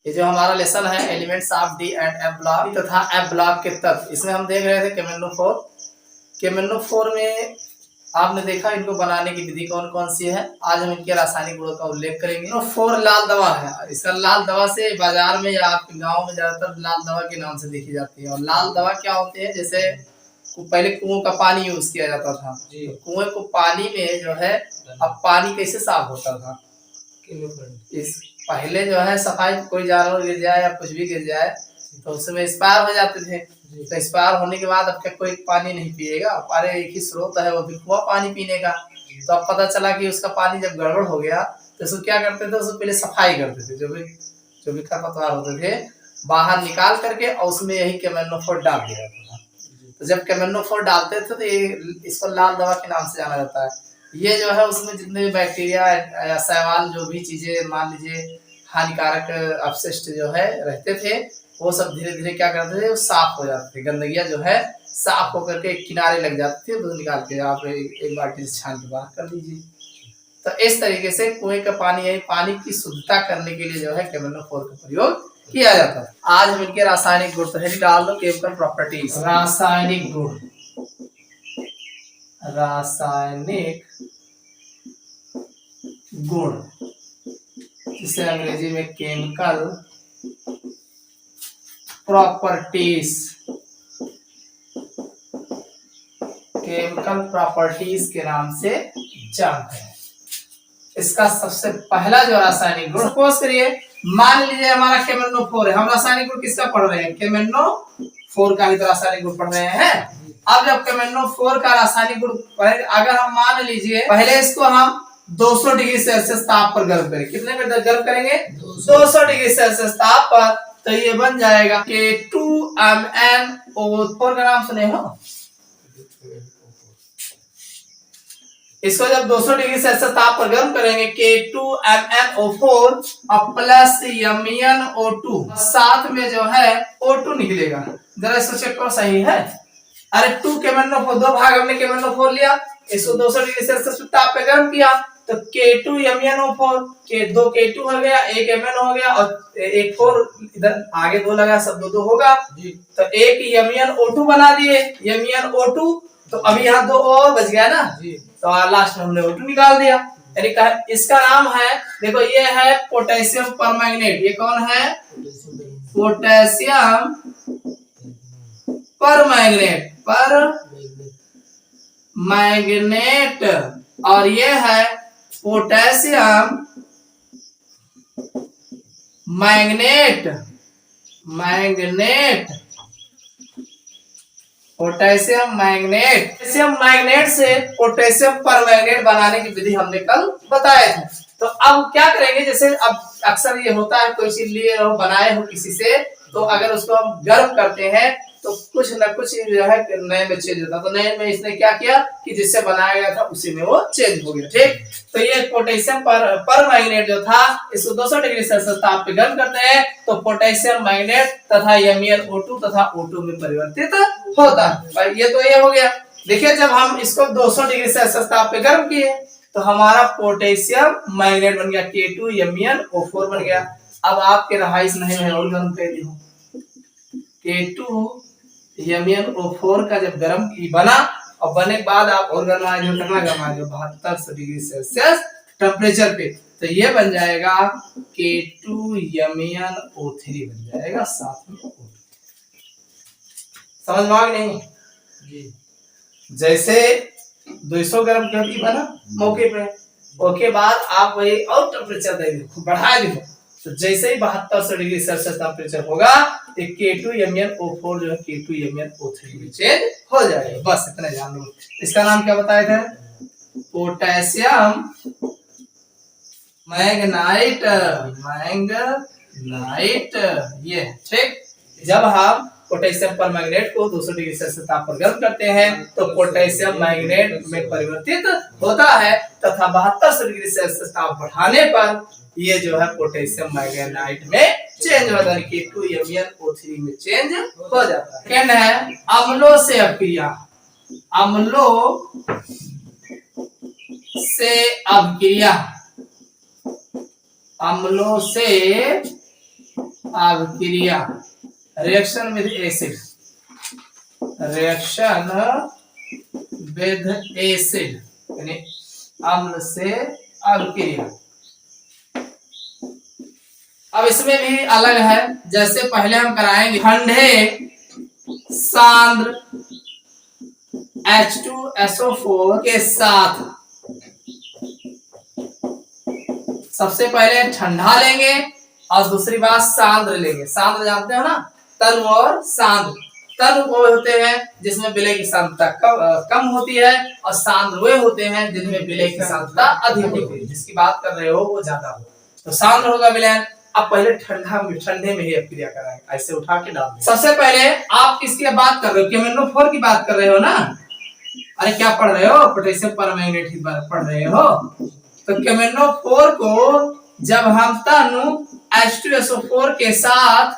ये जो हमारा लेसन है elements of D and F block तथा एफ ब्लॉक के तत्व, इसमें हम देख रहे थे केमेनोफोर। केमेनोफोर में आपने देखा इनको बनाने की विधि कौन कौन सी है। आज हम इनके रासायनिक गुणों का उल्लेख करेंगे। तो फोर लाल दवा है, इसका लाल दवा से बाजार में या आपके गांव में ज्यादातर लाल दवा के नाम से देखी जाती है। और लाल दवा क्या होती है, जैसे पहले कुओं का पानी यूज किया जाता था, तो कुएं को पानी में जो है, अब पानी कैसे साफ होता था, इस पहले जो है सफाई, कोई जानवर गिर जाए या कुछ भी गिर जाए तो उसमें एक्सपायर हो जाते थे। तो एक्सपायर होने के बाद अब क्या कोई पानी नहीं पिएगा, अरे एक ही स्रोत है वो भी कुआं पानी पीने का। तो अब पता चला कि उसका पानी जब गड़बड़ हो गया तो उसको क्या करते थे, उसको पहले सफाई करते थे, जो भी खरपतवार होते थे बाहर निकाल करके और उसमें यही केमेनोफोर डाल दिया जाता था। तो जब केमेनोफोर डालते थे तो ये इसको लाल दवा के नाम से जाना जाता है। ये जो है उसमें जितने भी बैक्टीरिया या शैवाल जो भी चीजें मान लीजिए हानिकारक अपशिष्ट जो है रहते थे, वो सब धीरे धीरे क्या करते थे, वो साफ हो जाते थे। गंदगियां जो है साफ होकर के किनारे लग जाती थी, तो निकाल के आप एक बाल्टी से छान के बाहर कर लीजिए। तो इस तरीके से कुएं का पानी, पानी की शुद्धता करने के लिए जो है केमेनोफोर का प्रयोग किया जाता है। आज हम इनके रासायनिक गुण तो है, डाल दो केमिकल प्रॉपर्टीज। रासायनिक गुण, रासायनिक गुण जिसे अंग्रेजी में केमिकल प्रॉपर्टीज, केमिकल प्रॉपर्टीज के नाम से जानते हैं। इसका सबसे पहला जो रासायनिक गुण, सपोज करिए मान लीजिए हमारा केमेनोफोर है, हम रासायनिक गुण किसका पढ़ रहे हैं, केमेनोफोर का ही तो रासायनिक गुण पढ़ रहे हैं। अब जब केमेनोफोर का रासायनिक गुण अगर हम मान लीजिए पहले इसको हम 200 डिग्री सेल्सियस ताप पर गर्म करें, कितने पर गर्म करेंगे, 200 डिग्री सेल्सियस ताप पर, तो ये बन जाएगा K2MnO4 का नाम सुने हो। इसको जब 200 डिग्री सेल्सियस ताप पर गर्म करेंगे K2MnO4 और प्लस MnO2, साथ में जो है O2 निकलेगा। जरा इसको चेक करो सही है। अरे 2 केमेनोफोर, दो भाग हमने केमेनोफोर लिया, इसको 200 डिग्री सेल्सियस ताप पे गर्म किया तो K2MnO4 के 2 K2 हो गया, एक Mn हो गया और एक 4 इधर आगे 2 लगा, सब 2 होगा तो एक MnO2 बना दिए, MnO2। तो अभी यहाँ 2 और बच गया ना, तो लास्ट में हमने O2 निकाल दिया। यानी इसका नाम है, देखो ये है पोटेशियम परमैंगनेट। ये कौन है, पोटेशियम परमैंगनेट, परमैंगनेट। और ये है potassium manganate, manganate, potassium manganate. Potassium manganate से पोटेशियम परमैंगनेट बनाने की विधि हमने कल बताए थे। तो अब क्या करेंगे, जैसे अब अक्सर ये होता है कोई चीज लिए हो, बनाए हो किसी से, तो अगर उसको हम गर्म करते हैं तो कुछ न कुछ जो है नए में चेंज होता है। तो नए में इसने क्या किया कि जिससे बनाया गया था उसी में वो चेंज हो गया। ठीक, तो ये पोटेशियम परमैंगनेट जो था, इसको 200 डिग्री सेल्सियस ताप पे गर्म करते हैं तो पोटेशियम मैंगनेट तथा MnO2 तथा O2 में परिवर्तित होता है। ये तो ये हो गया। देखिए जब हम इसको 200 डिग्री सेल्सियस ताप पे गर्म किए तो हमारा पोटेशियम मैंगनेट बन गया, K2MnO4 बन गया। अब आपके रहाइश नहीं है और गर्म कर दी हो, K2MnO4 का जब गर्म बना और बने के बाद आप और गरमाए जो, कितना गरमाए जो, 7200 डिग्री सेल्सियस टेम्परेचर पे, तो ये बन जाएगा K2MnO3 बन जाएगा, साथ में O2। समझ में आ गई नहीं जी। जैसे 200 गर्म कर दी बना मौके पे, ओके बाद आप वही और टेम्परेचर दे दो, बढ़ा दो, तो जैसे ही 7200 डिग्री सेल्सियस टेम्परेचर होगा K2MnO4 जो है K2MnO3 में चेंज हो जाएगा। बस इतना जान लो। इसका नाम क्या बताए थे, पोटेशियम मैंगनाइट, मैंगनाइट। ये ठीक, जब हम पोटेशियम परमैंगनेट को 200 डिग्री सेल्सियस ताप पर गर्म करते हैं तो पोटेशियम मैंगनेट में परिवर्तित होता है तथा 7200 डिग्री सेल्सियस ताप बढ़ाने पर ये जो है पोटेशियम मैंगनाइट में चेंज हो जाता है, K2MnO3 में चेंज हो जाता है। सेकंड है अम्लों से अभिक्रिया, अम्लों से अभिक्रिया, अम्लों से अभिक्रिया, reaction with acid, reaction with acid यानी अम्ल से अभिक्रिया। अब इसमें भी अलग है, जैसे पहले हम कराएंगे ठंडे सांद्र H2SO4 के साथ सबसे पहले ठंडा लेंगे और दूसरी बात सांद्र लेंगे। सांद्र जानते हो ना, तनु और सांद्र। तनु वो होते हैं जिसमें विलय की सांद्रता कम होती है और सांद्र वे होते हैं जिनमें विलय की सांद्रता अधिक होती है, जिसकी बात कर रहे हो वो ज्यादा हो। तो सांद्र होगा विलयन। अब पहले ठंडे में ही अभिक्रिया कराएंगे, ऐसे उठा के डाल देंगे। सबसे पहले आप किसकी बात कर रहे हो, KMnO4 की बात कर रहे हो ना। अरे क्या पढ़ रहे हो, पोटेशियम परमैंगनेट की बात पढ़ रहे हो। तो KMnO4 को जब हम तनु H2SO4 के साथ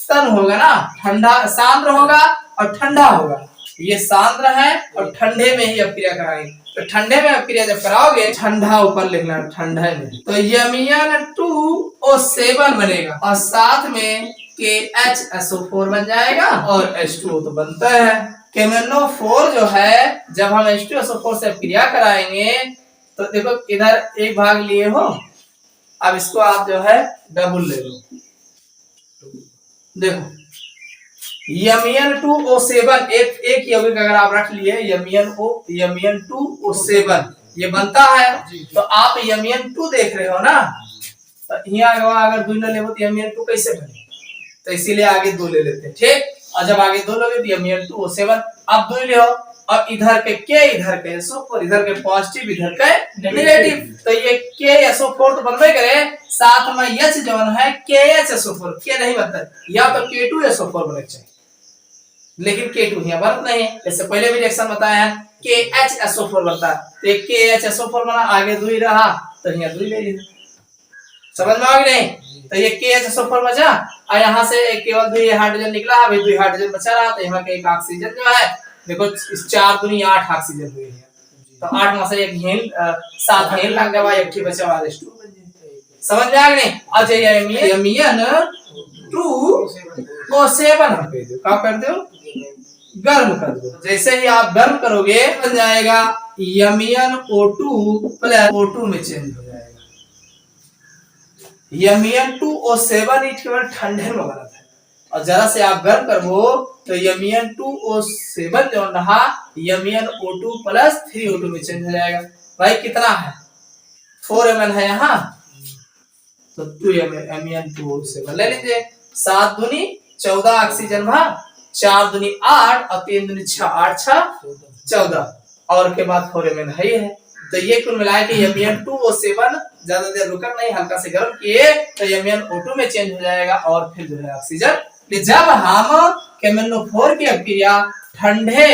तनु होगा ना, ठंडा सांद्र होगा और ठंडा होगा, ये सांद्र है और ठंडे में ही अभिक्रिया कराएंगे। तो ठंडे में अभिक्रिया जब कराओगे, ठंडा ऊपर लिखना, ठंडे में, तो Mn2O7 बनेगा और साथ में KHSO4 बन जाएगा और H2O तो बनता है। KMnO4 जो है जब हम H2SO4 से अभिक्रिया कराएंगे तो देखो इधर एक भाग लिए हो, अब इसको आप जो है डबल ले लो। देखो Mn2O7 एक यौगिक अगर आप रख लिए Mn2O7 ये बनता है, तो आप Mn2 देख रहे हो ना, तो यहाँ अगर 2 न लेबो तो Mn2 कैसे बने, तो इसीलिए आगे 2 ले लेते हैं। ठीक, और जब आगे 2 लोगे तो Mn2O7 आप 2 ले हो और इधर के इधर के SO4, इधर के पॉजिटिव इधर के नेगेटिव, तो ये KSO4 तो बनबे करे, साथ में H जवन है KHSO4 के नहीं बनता, या तो K2SO4 बने चाहिए, लेकिन K2 यहाँ बनता नहीं है। इससे पहले भी रिएक्शन बताया है KHSO4 बनता है, तो एक KHSO4 बना, आगे 2 ही रहा तो यहाँ 2 ले लिया। समझ में आ गई नहीं, तो ये KHSO4 बचा और यहाँ से केवल 2 हाइड्रोजन निकला, अभी 2 हाइड्रोजन बचा रहा, तो यहाँ के एक ऑक्सीजन जो है देखो इस 4 दूनी 8 ऑक्सीजन हुई है, तो 8 में से एक हीन 7 हीन लग गया, एक ही बचा हुआ H2। समझ में आ गई नहीं। अच्छा ये Mn2O7 हम कर दो, क्या कर दो, गर्म कर दो। जैसे ही आप गर्म करोगे बन जाएगा MnO2 प्लस O2 में चेंज हो जाएगा। Mn2O7 केवल ठंडे में बनता है और जरा से आप गर्म करो तो Mn2O7 जो रहा MnO2 प्लस 3O2 में चेंज हो जाएगा। भाई कितना है, 4 Mn है यहाँ, तो 2 Mn2O7 ले लीजिए। 7 दूनी 14 ऑक्सीजन भाग, 4 दूनी 8 और 3 दूनी 6, 8 6 14 और के बाद 4 Mn है ही है। तो ये कुल मिला के Mn2O7 ज्यादा देर रुका नहीं, हल्का से गर्म किए तो MnO2 में चेंज हो जाएगा और फिर जो है ऑक्सीजन। जब हम KMnO4 की अभिक्रिया ठंडे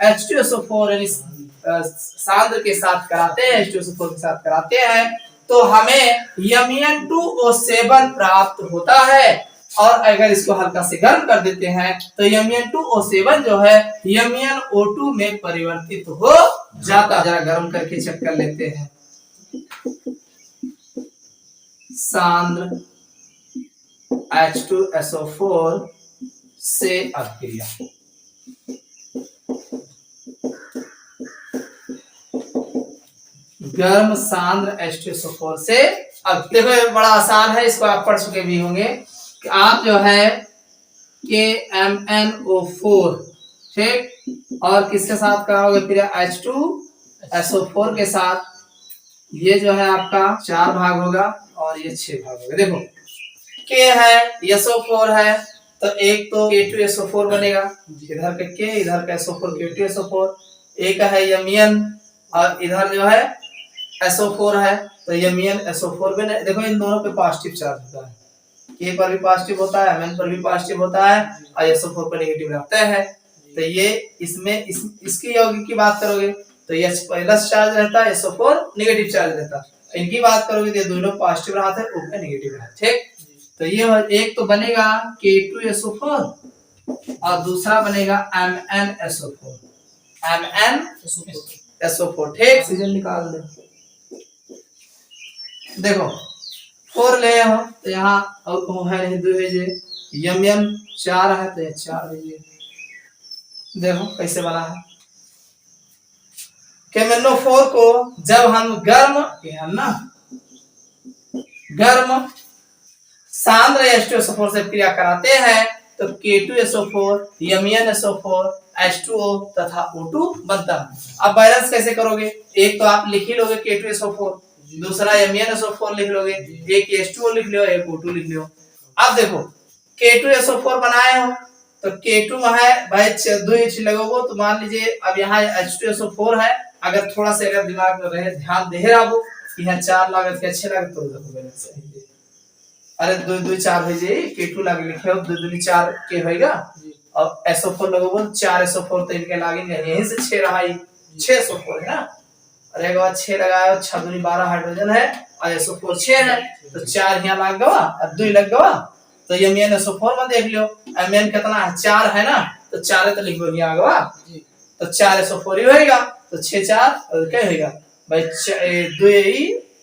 H2SO4 यानी सांद्र के साथ कराते हैं, H2SO4 के साथ कराते हैं, तो हमें Mn2O7 प्राप्त होता है। और अगर इसको हल्का से गर्म कर देते हैं तो Mn2O7 जो है MnO2 में परिवर्तित हो जाता। जरा गर्म करके चेक कर लेते हैं। सांद्र H2SO4 से अभिक्रिया, गर्म सांद्र H2SO4 से। अब देखो बड़ा आसान है, इसको आप पढ़ चुके भी होंगे कि आप जो है KMnO4 ठीक, और किसके साथ कराओगे फिर H2SO4 के साथ, ये जो है आपका 4 भाग होगा और ये 6 भाग होगा। देखो K है, SO4 है, तो एक तो K2SO4 बनेगा, इधर का K इधर का SO4 K2SO4, एक है Mn और इधर जो है SO4 है, तो MnSO4 बने। देखो इन दोनों पे पॉजिटिव चार्ज होता है, K पर भी पॉजिटिव होता है, Mn पर भी पॉजिटिव होता है और SO4 पर नेगेटिव रहता है। तो ये इसमें इसकी यौगिक की बात करोगे तो H प्लस चार्ज रहता है, SO4 नेगेटिव चार्ज रहता है। इनकी बात करोगे तो ये दोनों पॉजिटिव रहते हैं, ऊपर नेगेटिव रहता है। ठीक, तो ये एक तो बनेगा K2SO4 और दूसरा बनेगा MnSO4, MnSO4। ठीक, ऑक्सीजन निकाल दे। देखो 4 ले हो तो यहाँ और कहूँ है नहीं 2 भेजे, Mn 4 है तो 4 भेजिए। देखो कैसे बना है। KMnO4 को जब हम गर्म ना गर्म सांद्र H2SO4 से क्रिया कराते हैं तो K2SO4, MnSO4, H2O तथा O2 बनता है। अब बैलेंस कैसे करोगे? एक तो आप लिख ही लोगे K2SO4, दूसरा MnSO4 लिख लोगे, एक H2O लिख लो, एक O2 लिख लो। अब देखो K2SO4 बनाए हो तो K2 में है भाई 2 H लगोगे तो मान लीजिए अब यहाँ H2SO4 है, अगर थोड़ा सा अगर दिमाग में रहे ध्यान दे रहा हो कि यहाँ 4 लागत के अच्छे लागत तो देखो बैलेंस है। अरे 2 2 4 भेजे K2 लागे लिखे हो 2 2 4 के होएगा अब SO4 लगोगे 4 SO4 तो इनके लागेंगे यहीं से 6 रहा ही 6 SO4 है ना। अरे एक बार 6 लगाया 6 दूनी 12 हाइड्रोजन है और SO4 6 है तो 4 यहाँ लग गया और 2 लग गया तो MnSO4 में देख लियो Mn कितना है 4 है ना तो 4 तो लिख दो यहाँ गवा तो 4 SO4 ही होएगा तो 6 4 और क्या होएगा भाई 2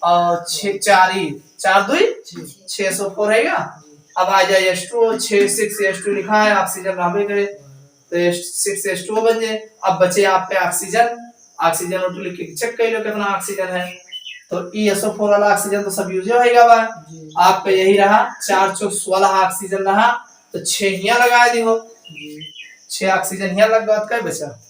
और 6 4 ही 4 2 6 SO4 रहेगा। अब आ जाए H2O 6 H2 लिखा है ऑक्सीजन नामे करे तो 6 H2O बन जाए। अब बचे आप पे ऑक्सीजन O2 लिख के चेक कर लो कितना ऑक्सीजन है तो ESO4 वाला ऑक्सीजन तो सब यूज होएगा बा आपका यही रहा 4 चौक 16 ऑक्सीजन रहा तो 6 यहाँ लगा दी हो 6 ऑक्सीजन यहाँ लग गया क्या बचा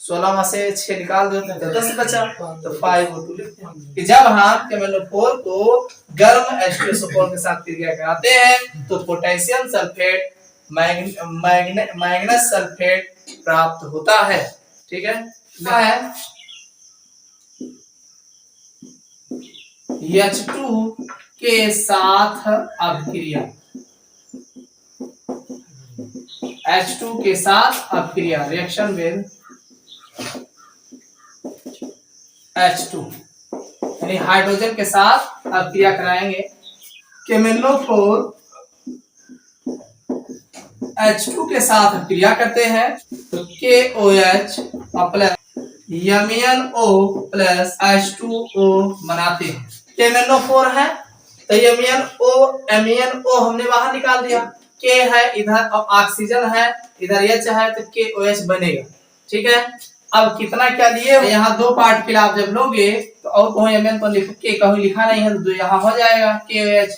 16 में से 6 निकाल दो तो 10 बचा तो 5 O2 लिखते हैं कि जब हम KMnO4 को गर्म H2SO4 के साथ क्रिया कराते हैं तो पोटेशियम सल्फेट मैग्नीज सल्फेट प्राप्त होता है। ठीक है क्या है H2 के साथ अभिक्रिया H2 के साथ अभिक्रिया रिएक्शन विद H2 यानी हाइड्रोजन के साथ अभिक्रिया कराएंगे। KMnO4 H2 के साथ अभिक्रिया करते हैं तो KOH plus MnO plus H2O बनाते हैं। KMnO4 है तो MnO हमने बाहर निकाल दिया K है इधर और ऑक्सीजन है इधर H है तो KOH बनेगा। ठीक है अब कितना क्या लिए यहाँ 2 पार्ट के आप जब लोगे तो और कहूँ Mn तो लिख के कहूँ लिखा नहीं है तो 2 यहाँ हो जाएगा KOH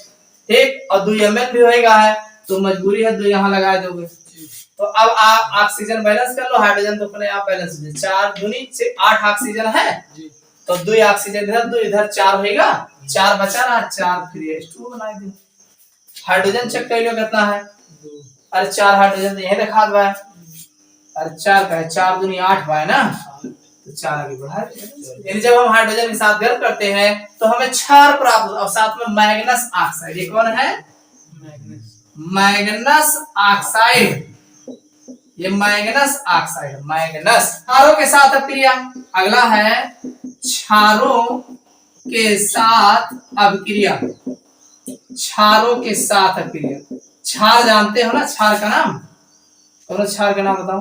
ठीक और 2 Mn भी होएगा है तो मजबूरी है 2 यहाँ लगा दोगे तो अब आप ऑक्सीजन बैलेंस कर लो हाइड्रोजन तो अपने आप बैलेंस हो जाए 4 दूनी 8 ऑक्सीजन है तो 2 ऑक्सीजन इधर 2 इधर 4 होएगा 4 बचा रहा 4 फिर H2 बना दो। हाइड्रोजन चेक कर लो कितना है अरे 4 हाइड्रोजन तो यही दिखा दो अरे 4 का है 4 दूनी 8 है ना तो 4 आगे बढ़ा यानी जब हम हाइड्रोजन के साथ गर्म करते हैं तो हमें क्षार प्राप्त और साथ में मैग्नस ऑक्साइड ये कौन है मैग्नस ऑक्साइड ये मैग्नस ऑक्साइड मैग्नस क्षारों के साथ अभिक्रिया। अगला है क्षारों के साथ अभिक्रिया क्षारों के साथ अभिक्रिया क्षार जानते हो ना क्षार का नाम कौन क्षार का नाम बताओ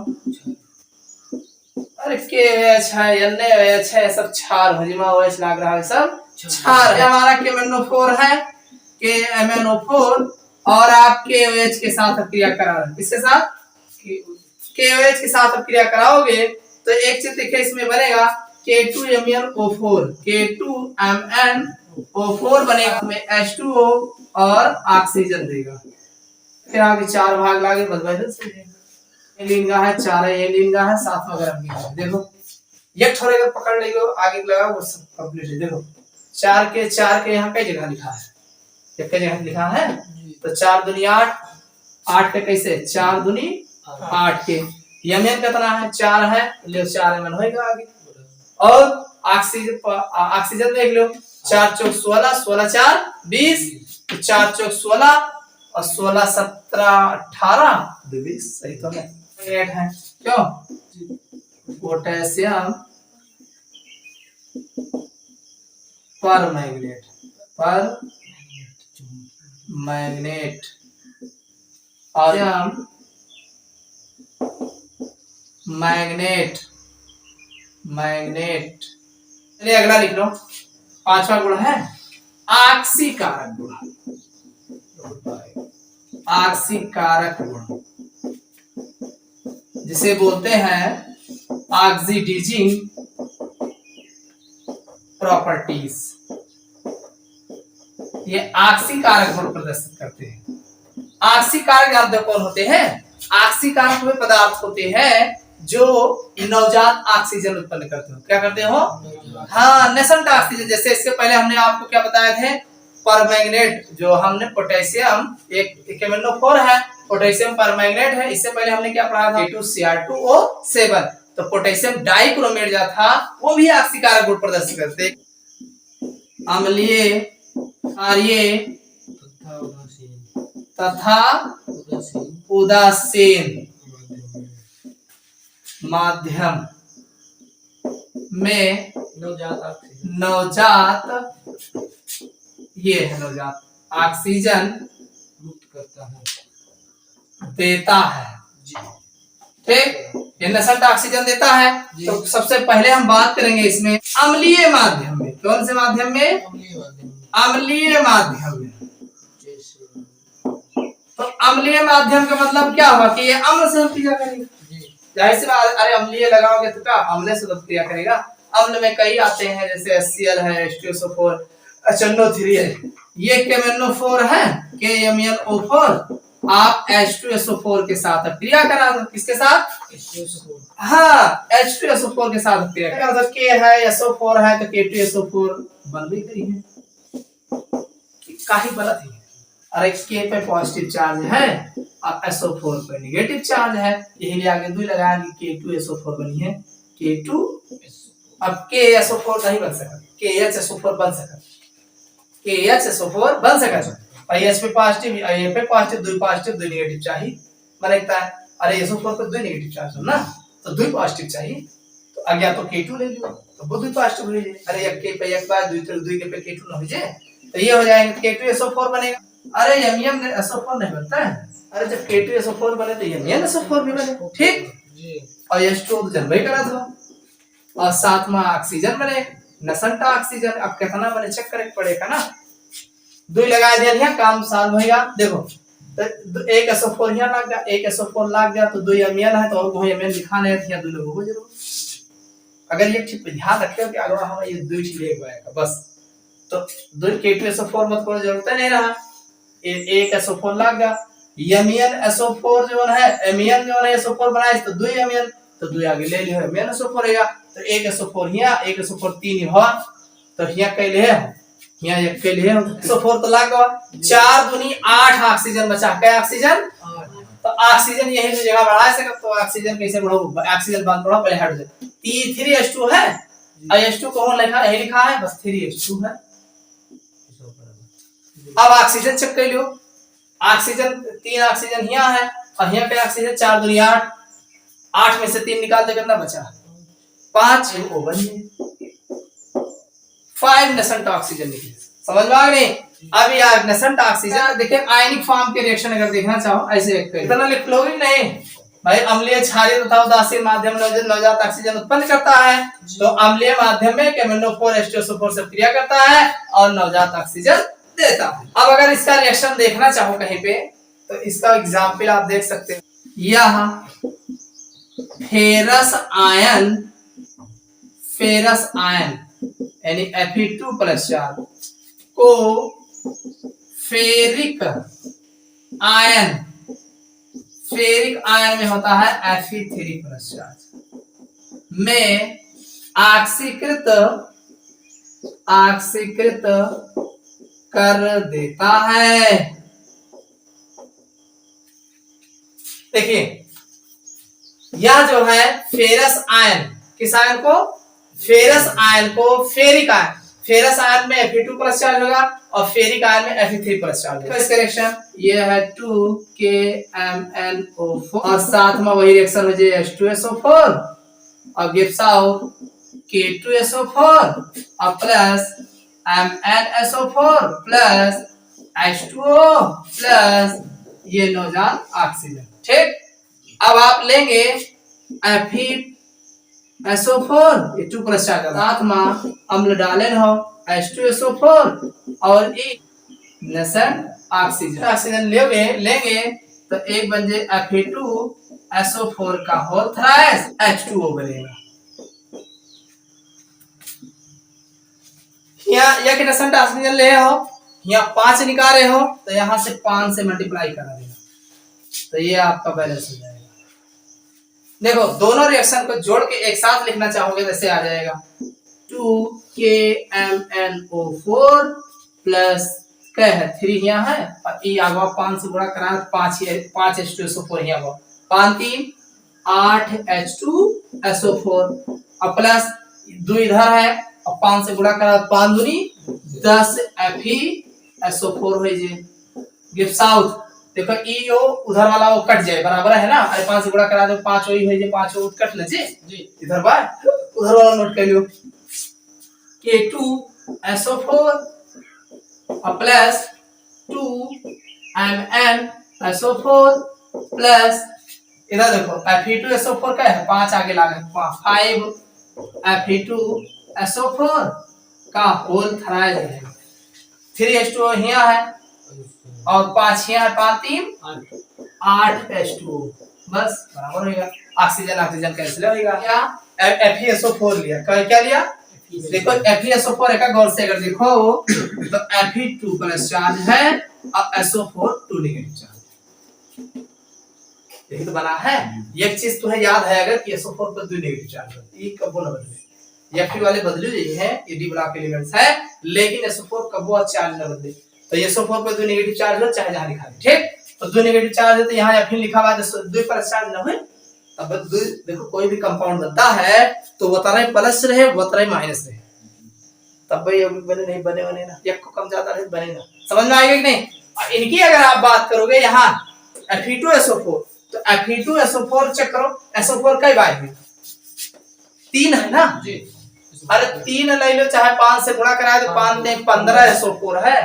अरे KOH है NaOH है सब क्षार OH लग रहा है सब क्षार हमारा KMnO4 है KMnO4 और आप KOH के साथ अभिक्रिया करा रहे हैं किसके साथ KOH के साथ अभिक्रिया कराओगे तो एक चीज देखिए इसमें बनेगा K2MnO4 K2MnO4 बनेगा में H2O और ऑक्सीजन देगा फिर आगे 4 भाग लागे बस एलिन का है 4 एलिन का है 7 वगैरह भी देखो ये थोड़े अगर पकड़ लेगो आगे लगा वो सब कंप्लीट है। देखो 4 के यहाँ कई जगह लिखा है एक जगह लिखा है तो 4 दूनी 8 8 के कैसे 4 दूनी 8 के Mn कितना है 4 है ले 4 Mn होएगा आगे और ऑक्सीजन देख लो 4 चौक 16 16 4 20 तो 4 चौक 16 और 16 17 18 20 सही तो है क्यों पोटेशियम पर मैग्नेट और मैग्नेट चलिए अगला लिख लो 5वां गुण है ऑक्सीकारक गुण ऑक्सीकारक गुण, जिसे बोलते हैं ऑक्सीडाइजिंग प्रॉपर्टीज, ये ऑक्सीकारक गुण प्रदर्शित करते हैं। ऑक्सीकारक जानते हो कौन होते हैं? ऑक्सीकारक वे पदार्थ होते हैं जो नवजात ऑक्सीजन उत्पन्न करते हो। क्या करते हो? हाँ, नेसेंट ऑक्सीजन। जैसे इसके पहले हमने आपको क्या बताया थे? परमैंगनेट, जो हमने पोटेशियम, एक KMnO4 है, पोटेशियम परमैंगनेट है। इससे पहले हमने क्या पढ़ा था? K2Cr2O7। तो पोटेशियम डाइक्रोमेट जो था वो भी ऑक्सीकारक गुण प्रदर्शित करते। अम्लीय, क्षारीय तथा उदासीन माध्यम में नवजात ये है नवजात ऑक्सीजन मुक्त करता है, देता है। ठीक, ये नेसेंट ऑक्सीजन देता है। तो सबसे पहले हम बात करेंगे इसमें अम्लीय माध्यम में। कौन से माध्यम में? अम्लीय माध्यम में। तो अम्लीय माध्यम का मतलब क्या हुआ कि ये अम्ल से क्रिया करेगा। जाहिर सी बात, अरे अम्लीय लगाओगे तो क्या अम्ल से क्रिया करेगा। अम्ल में कई आते हैं, जैसे HCl है, H2SO4, HNO3 है। ये KMnO4 है, KMnO4। आप H2SO4 के साथ क्रिया करा दो। किसके साथ? H2SO4। हाँ, H2SO4 के साथ क्रिया करा दो। K है, SO4 है, तो K2SO4 बन भी गई है। काहे गलत है? अरे K पे पॉजिटिव चार्ज है और SO4 पे नेगेटिव चार्ज है, यही लिए आगे 2 लगाया कि K2SO4 बनी है। K2 अब KSO4 नहीं बन सका, KHSO4 बन सका, KHSO4 बन सका। H पे पॉजिटिव, A पे पॉजिटिव, 2 पॉजिटिव 2 नेगेटिव चाहिए बनता है। अरे SO4 पे 2 नेगेटिव चार्ज हो ना, तो 2 पॉजिटिव चाहिए। तो अगला तो K2 ले लो, तो वो 2 पॉजिटिव हो जाए। अरे एक K पे एक बार 2 के पे K2 ना हो जाए, तो ये हो जाएगा K2SO4 बनेगा। अरे MnSO4 नहीं बनता है। अरे जब K2SO4 बने तो MnSO4 भी बने। ठीक, और H2O तो जन्म ही करा था, और साथ में ऑक्सीजन बने, नेसेंट ऑक्सीजन। अब कितना बने चेक करे पड़ेगा ना। 2 लगा दिया यहाँ, काम सॉल्व होएगा। देखो तो एक SO4 यहाँ लग गया, एक SO4 लग गया, तो 2 Mn है, तो और 2 Mn लिखाना है, यहाँ 2 लोगों को जरूर। अगर ये ठीक ध्यान रखिए कि अगर हम ये 2 चीज ले पाएगा बस, तो 2 K2SO4 मत करो, जरूरत नहीं रहा। एक SO4 लग गया, MnSO4 जो है, Mn जो है SO4 बनाए तो 2 Mn, तो 2 आगे ले लियो MnSO4 रहेगा। तो एक SO4 यहाँ, एक SO4 3 हो, तो यहाँ कैले है, यहाँ एक कैले है, SO4 तो लग गया। 4 दूनी 8 ऑक्सीजन बचा। क्या ऑक्सीजन? तो ऑक्सीजन यही से जगह बढ़ा सके, तो ऑक्सीजन कैसे बढ़ो? ऑक्सीजन बंद बढ़ो, पहले हट जाए। 3H2 है, और H2 कौन लिखा है? यही लिखा है, बस 3H2 है। अब ऑक्सीजन चेक कर लो। ऑक्सीजन 3 ऑक्सीजन यहाँ है, और यहाँ पे ऑक्सीजन 4 दूनी 8, 8 में से 3 निकाल दे, कितना बचा? 5 O1 5 नेसेंट ऑक्सीजन निकले। समझ में आ गई? अब यार नेसेंट ऑक्सीजन देखिए, आयनिक फॉर्म के रिएक्शन अगर देखना चाहो ऐसे इतना लिख लोगे नहीं भाई। अम्लीय, क्षारीय तथा उदासीन माध्यम में नवजात ऑक्सीजन उत्पन्न करता है, तो अम्लीय माध्यम में KMnO4 H2SO4 से क्रिया करता है और नवजात ऑक्सीजन देता है। अब अगर इसका रिएक्शन देखना चाहो कहीं पे, तो इसका एग्जांपल आप देख सकते हो। यह फेरस आयन यानी Fe2+ चार्ज को फेरिक आयन में होता है Fe3+ चार्ज में ऑक्सीकृत कर देता है। देखिए यह जो है फेरस आयन, किस आयन को? फेरस आयन को फेरिक आयन। फेरस आयन में Fe2+ चार्ज होगा और फेरिक आयन में Fe3+ चार्ज होगा। इसका रिएक्शन ये है 2KMnO4 और साथ में वही रिएक्शन हो जाए H2SO4 और गिव्स आउट K2SO4 और plus MnSO4 plus H2O plus ये नवजात ऑक्सीजन। ठीक, अब आप लेंगे FeSO4 ये 2+ चार्ज साथ में अम्ल डालें हो H2SO4 और नेसेंट ऑक्सीजन लेंगे तो एक बन जाए Fe2SO4 का होल थ्राइस H2O बनेगा। यहाँ एक नेसेंट ऑक्सीजन ले हो, यहाँ 5 निकाले हो तो यहाँ से 5 से मल्टीप्लाई करा देना, तो ये आपका बैलेंस हो जाएगा। देखो दोनों रिएक्शन को जोड़ के एक साथ लिखना चाहोगे जैसे आ जाएगा 2KMnO4 प्लस क्या है 3 यहाँ है और ई आगवा 5 से गुणा करा 5 H2SO4 यहाँ 5 3 8 H2SO4 और प्लस 2 इधर है और 5 से गुणा करा 5 दूनी 10 FeSO4 हो जे गिव्स आउट। देखो ई ओ उधर वाला वो कट जाए बराबर है ना, अरे 5 से गुणा करा दो 5 वही हो जे 5 वो कट ले जी इधर बार उधर वाला नोट कर लियो K2SO4 प्लस 2MnSO4 प्लस इधर देखो Fe2SO4 का है 5 आगे लागे 5 Fe2SO4 का होल थ्राइस है 3H2O यहाँ है और 5 यहाँ है 5 3 8 H2O बस बराबर होगा। ऑक्सीजन कैंसिल होगा। क्या FeSO4 लिया, क्या लिया देखो FeSO4 एक गौर से अगर देखो तो Fe2 प्लस चार्ज है और SO4 2 नेगेटिव चार्ज है, यही तो बना है। एक चीज तुम्हें याद है अगर कि SO4 पर 2 नेगेटिव चार्ज है, ये कब ना बदले Fe वाले बदले यही है, ये डी ब्लॉक एलिमेंट्स है, लेकिन SO4 कब वो चार्ज ना बदले। तो SO4 पर 2 नेगेटिव चार्ज हो चाहे जहां लिखा है, ठीक। तो 2 नेगेटिव चार्ज है तो यहाँ Fe लिखा हुआ है 2 प्लस चार्ज ना हो, तब देखो कोई भी कंपाउंड बनता है तो वो तरह प्लस रहे वो तरह माइनस रहे, तब भाई बने नहीं बने ना, एक को कम ज्यादा रहे बनेगा। समझ में आएगा कि नहीं। इनकी अगर आप बात करोगे यहाँ Fe2SO4 तो Fe2SO4 चेक करो SO4 कई बार है 3 है ना जी, अरे 3 ले लो चाहे 5 से गुणा कराए तो 5 में 15 SO4 है,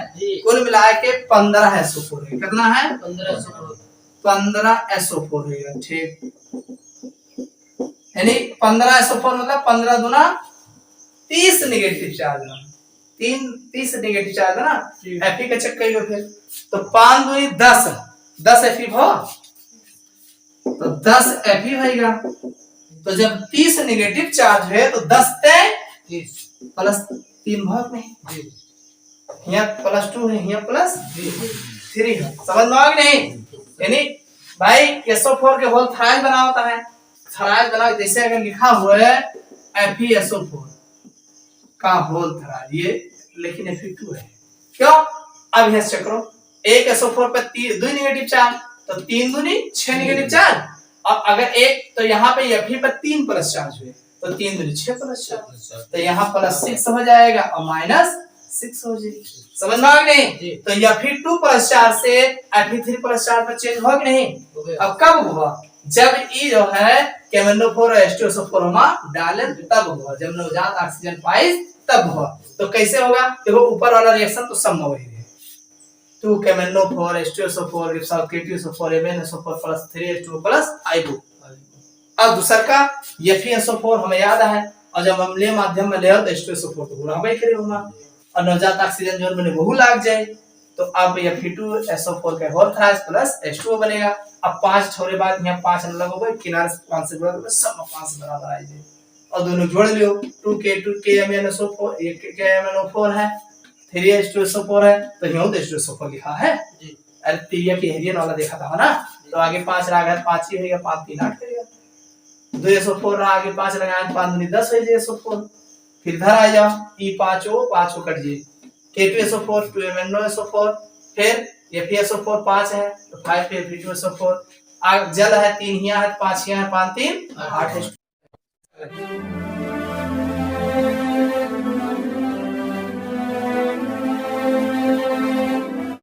कुल मिला के 15 SO4 है। कितना है 15 SO4 है, ठीक। यानी 15 SO4 मतलब 15 दूना 30 नेगेटिव चार्ज ना 30 नेगेटिव चार्ज ना Fe का चेक कर लो फिर तो 5 दूनी 10 Fe हो तो 10 Fe होगा। तो जब 30 नेगेटिव चार्ज है तो 10 30 प्लस 3 भाग में यहाँ प्लस 2 है यहाँ प्लस 3 है। समझ में आ गई नहीं। यानी भाई SO4 के होल थ्राइस बना होता है, थ्राइस बना जैसे अगर लिखा हुआ है FeSO4 का होल थ्राइस ये लेकिन Fe2 है क्यों। अब यहां चेक करो एक SO4 पर 2 नेगेटिव चार्ज तो 3 दूनी 6 नेगेटिव चार्ज, और अगर एक तो यहाँ पे Fe पर 3 प्लस चार्ज हुए तो 3 दूनी 6 प्लस चार्ज तो यहाँ प्लस 6 हो जाएगा और माइनस 6 हो जाएगी। समझ में आ गई नहीं। तो Fe2 प्लस चार्ज से Fe3 प्लस चार्ज पर चेंज हो गई नहीं। अब कब हुआ जब ई जो है KMnO4 H2SO4 में डाले तब हुआ, जब नवजात ऑक्सीजन पाई तब हुआ। तो कैसे होगा देखो ऊपर वाला रिएक्शन तो सब में वही है 2 KMnO4 H2SO4 gives out K2SO4 MnSO4 plus 3H2O plus I2। अब दूसरा का FeSO4 हमें याद है और जब अम्लीय माध्यम में ले तो H2SO4 तो पूरा भाई करे होगा और नवजात ऑक्सीजन जोन में बहु लाग जाए तो अब Fe2SO4 का होल थ्राइस प्लस H2O बनेगा। अब 5 छोड़े बाद यहाँ 5 अलग हो गए किनारे से 5 से बराबर सब 5 से बराबर आ जाए और दोनों जोड़ लियो 2K2 KMnSO4 एक KMnO4 है 3H2SO4 है तो यहाँ तो H2SO4 लिखा है जी। अरे तिरिया की हेरियन वाला देखा था ना तो आगे 5 रहा 5 ही होगा 5 3 8 करेगा 2SO4 रहा आगे 5 लगाए 5 दूनी 10 हो जाए SO4 फिर इधर आ जाओ ई 5 ओ कट जाए K2SO4 2MnSO4 फिर FeSO4 5 है तो 5 पे Fe2SO4 जल है 3 यहाँ है 5 यहाँ है 5 3 8 है।